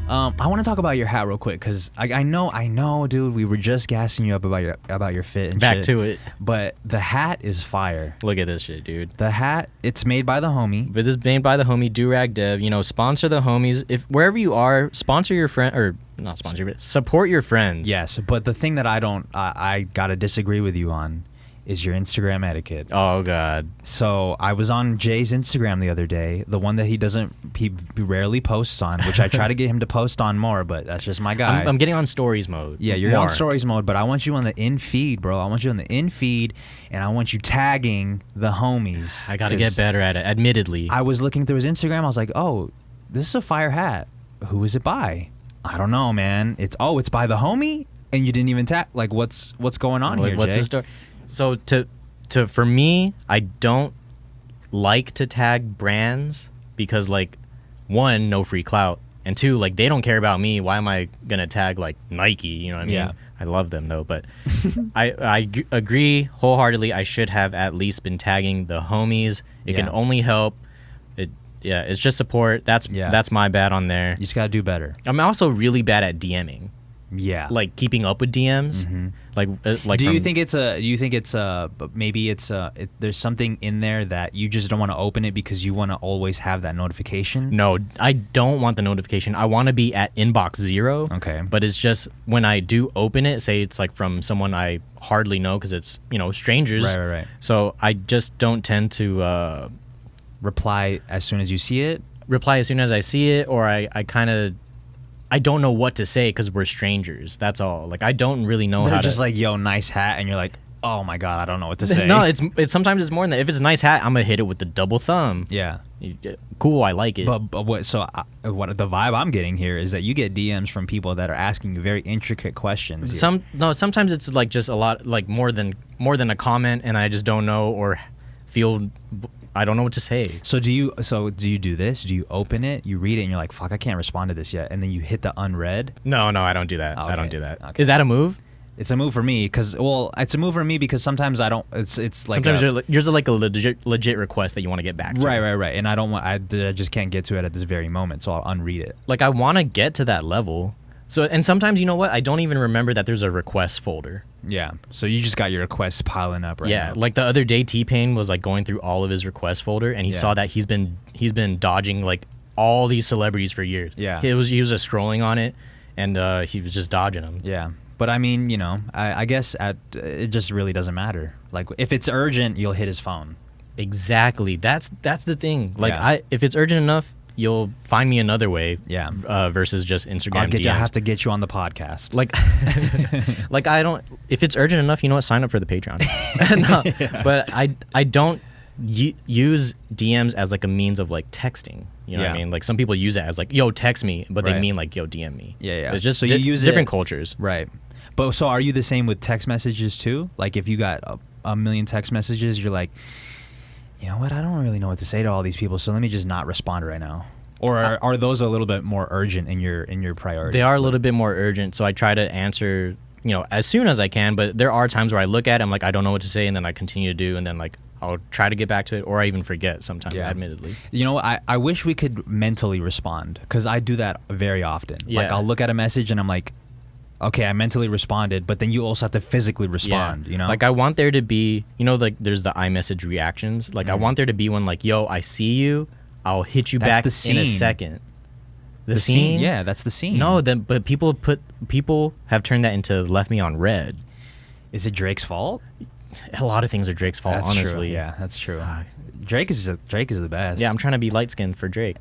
I want to talk about your hat real quick because I know, dude. We were just gassing you up about your fit and Back shit. to it. But the hat is fire. Look at this shit, dude. The hat, it's made by the homie. But this is made by the homie Durag Dev. You know, sponsor the homies. If wherever you are, sponsor your friend or not sponsor, but support your friends. Yes, but the thing that I gotta disagree with you on is your Instagram etiquette. Oh God. So I was on Jay's Instagram the other day, the one that he rarely posts on, which I try to get him to post on more, but that's just my guy. I'm getting on stories mode. Yeah, you're more. on stories mode, but I want you on the in feed, bro. I want you on the in feed, and I want you tagging the homies. I gotta get better at it. Admittedly, I was looking through his Instagram. I was like, oh, this is a fire hat. Who is it by? I don't know, man. It's by the homie, and you didn't even tag. Like, what's going on here, what's Jay? the story? So for me, I don't like to tag brands because, like, one, no free clout, and two, like, they don't care about me. Why am I gonna tag like Nike? You know what I mean? Yeah. I love them though, but I agree wholeheartedly. I should have at least been tagging the homies. It can only help. It's just support. That's my bad on there. You just gotta do better. I'm also really bad at DMing. Yeah. Like keeping up with DMs. Mm-hmm. Like. Do you think it's maybe there's something in there that you just don't want to open it because you want to always have that notification? No, I don't want the notification. I want to be at inbox 0. Okay. But it's just when I do open it, say it's like from someone I hardly know because it's, strangers. Right. So I just don't tend to reply as soon as you see it. Reply as soon as I see it, or I kind of. I don't know what to say because we're strangers. That's all. Like, I don't really know They're how just to... like, yo, nice hat, and you're like, oh my god, I don't know what to say. No, it's sometimes it's more than that. If it's a nice hat, I'm gonna hit it with the double thumb. Yeah. Cool, I like it. But what? So what the vibe I'm getting here is that you get DMs from people that are asking you very intricate questions. Sometimes it's like just a lot, like more than a comment, and I just don't know or feel. I don't know what to say. So do you do this? Do you open it, you read it, and you're like, fuck, I can't respond to this yet, and then you hit the unread? No, I don't do that. Okay. I don't do that. Okay. Is that a move? It's a move for me because sometimes I don't. It's like sometimes there's like a legit request that you want to get back to. Right. And I don't want. I just can't get to it at this very moment, so I'll unread it. Like, I want to get to that level. So, and sometimes, you know what? I don't even remember that there's a request folder. Yeah. So you just got your requests piling up right now. Yeah. Like the other day, T-Pain was like going through all of his request folder, and he saw that he's been dodging like all these celebrities for years. Yeah. He was just scrolling on it, and he was just dodging them. Yeah. But I mean, I guess it just really doesn't matter. Like, if it's urgent, you'll hit his phone. Exactly. That's the thing. Like, Yeah. if it's urgent enough, you'll find me another way. Yeah. Versus just Instagram DMs. I have to get you on the podcast. Like, like I don't. If it's urgent enough, you know what? Sign up for the Patreon. No, Yeah. But I don't use DMs as like a means of like texting. You know what I mean? Like, some people use it as like, yo, text me, but they mean like, yo, DM me. Yeah. It's just so you use different cultures. Right. But so are you the same with text messages too? Like, if you got a million text messages, you're like, you know what? I don't really know what to say to all these people, so let me just not respond right now. Or are those a little bit more urgent in your priority? They are a little bit more urgent, so I try to answer, as soon as I can. But there are times where I look at it, I'm like, I don't know what to say, and then I continue to do, and then like I'll try to get back to it, or I even forget sometimes. Yeah. Admittedly. I wish we could mentally respond, because I do that very often. Yeah. Like, I'll look at a message and I'm like, okay, I mentally responded, but then you also have to physically respond. Yeah. Like, I want there to be, like there's the iMessage reactions. Like, I want there to be one like, yo, I see you. I'll hit you back in a second. The scene? Yeah, that's the scene. No, but people have turned that into left me on red. Is it Drake's fault? A lot of things are Drake's fault, that's honestly. True. Yeah, that's true. Drake is the best. Yeah, I'm trying to be light skinned for Drake.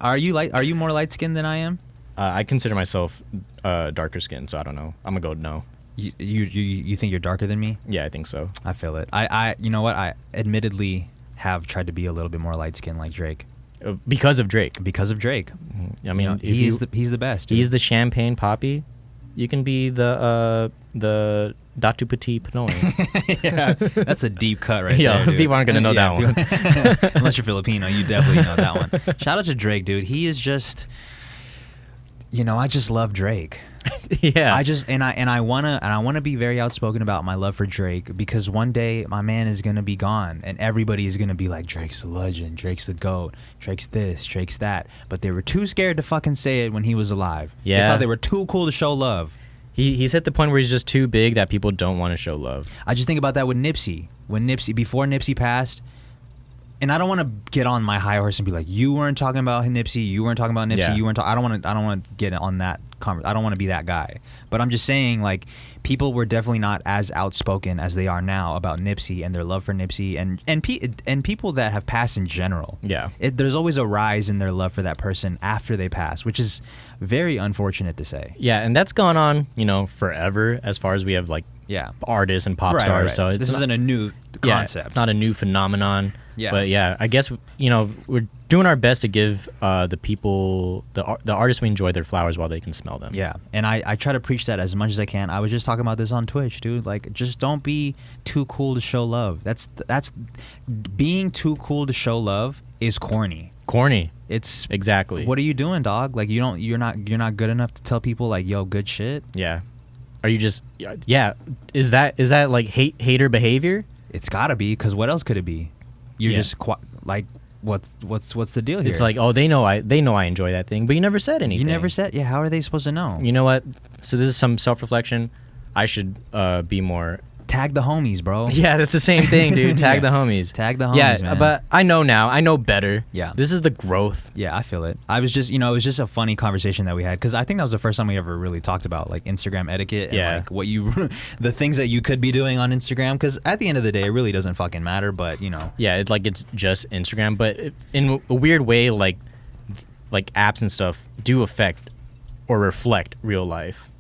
Are you more light skinned than I am? I consider myself darker skinned, so I don't know. I'm gonna go no. You think you're darker than me? Yeah, I think so. I feel it. I you know what? I admittedly have tried to be a little bit more light skinned like Drake. Because of Drake. I mean, he's the best. Dude. He's the champagne poppy. You can be the Datu Petit Pinoy. Yeah, that's a deep cut right there. Dude. People aren't gonna know that one. Unless you're Filipino, you definitely know that one. Shout out to Drake, dude. He is just, I just love Drake. Yeah. I wanna be very outspoken about my love for Drake, because one day my man is gonna be gone and everybody is gonna be like, Drake's the legend, Drake's the GOAT, Drake's this, Drake's that. But they were too scared to fucking say it when he was alive. Yeah. They thought they were too cool to show love. He's hit the point where he's just too big that people don't want to show love. I just think about that with Nipsey. Before Nipsey passed, and I don't want to get on my high horse and be like, you weren't talking about Nipsey, you weren't talking about Nipsey, Yeah. you weren't. I don't want to get on that. I don't want to be that guy. But I'm just saying, like, people were definitely not as outspoken as they are now about Nipsey and their love for Nipsey, and people that have passed in general. Yeah. There's always a rise in their love for that person after they pass, which is very unfortunate to say. Yeah, and that's gone on, forever, as far as we have like artists and pop stars. Right. So this isn't a new concept. It's not a new phenomenon. Yeah. But yeah, I guess we're doing our best to give the people, the artists we enjoy, their flowers while they can smell them. Yeah, and I try to preach that as much as I can. I was just talking about this on Twitch, dude. Like, just don't be too cool to show love. That's being too cool to show love is corny. It's exactly. What are you doing, dog? Like, you're not good enough to tell people like, yo, good shit. Yeah. Are you just Is that like hater behavior? It's gotta be, because what else could it be? You're just like, what's the deal here? It's like, oh, they know I enjoy that thing, but you never said anything. You never said. Yeah, how are they supposed to know? You know what? So this is some self-reflection. I should be more. Tag the homies, bro. Yeah, that's the same thing, dude. Tag the homies. Tag the homies, yeah, man. but I know now. I know better. Yeah. This is the growth. Yeah, I feel it. I was just, it was just a funny conversation that we had, because I think that was the first time we ever really talked about like Instagram etiquette and like the things that you could be doing on Instagram, because at the end of the day, it really doesn't fucking matter, but Yeah, it's just Instagram, but in a weird way, like apps and stuff do affect or reflect real life.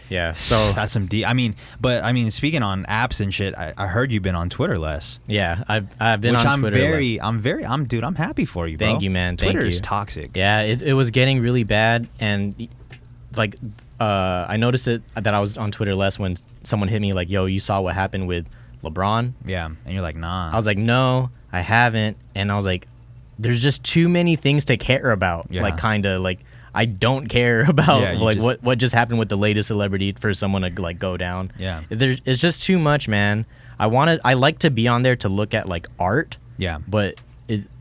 Yeah, so that's some deep. Speaking on apps and shit, I heard you've been on Twitter less. Yeah, I've been on Twitter. I'm happy for you, bro. Thank you, man. Twitter's toxic. Yeah, it was getting really bad, and like I noticed that I was on Twitter less when someone hit me like, "Yo, you saw what happened with LeBron?" Yeah, and you're like, "Nah." I was like, "No, I haven't," and I was like, "There's just too many things to care about." Yeah. Like, kind of like. I don't care about what just happened with the latest celebrity for someone to like go down. Yeah, it's just too much, man. I like to be on there to look at like art. Yeah, but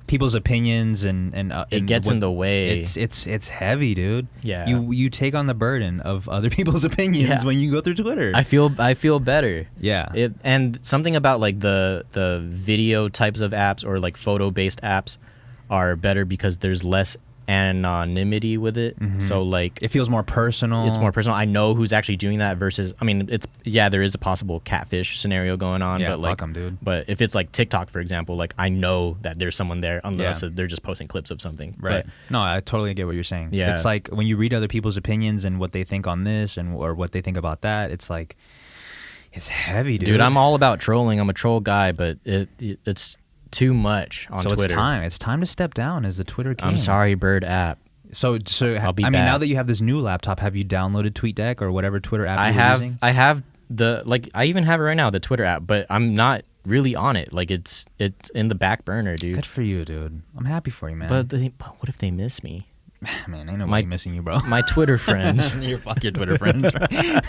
people's opinions and it gets in the way. It's heavy, dude. Yeah, you take on the burden of other people's opinions when you go through Twitter. I feel better. Yeah, and something about like the video types of apps or like photo based apps are better because there's less anonymity with it. So like it feels more personal. It's more personal. I know who's actually doing that versus there is a possible catfish scenario going on, but like fuck 'em, dude. But if it's like TikTok, for example, like I know that there's someone there unless they're just posting clips of something. Right. But, no, I totally get what you're saying. Yeah. It's like when you read other people's opinions and what they think on this or what they think about that, it's like it's heavy, dude. Dude, I'm all about trolling. I'm a troll guy, but it's too much on Twitter. So it's time to step down as the Twitter king. I'm sorry, Bird app. So I'll be back. now that you have this new laptop, have you downloaded TweetDeck or whatever Twitter app you're using? I have I even have it right now, the Twitter app, but I'm not really on it. Like it's in the back burner, dude. Good for you, dude. I'm happy for you, man. But what if they miss me? Man, ain't nobody missing you, bro. My Twitter friends. Fuck your Twitter friends, right?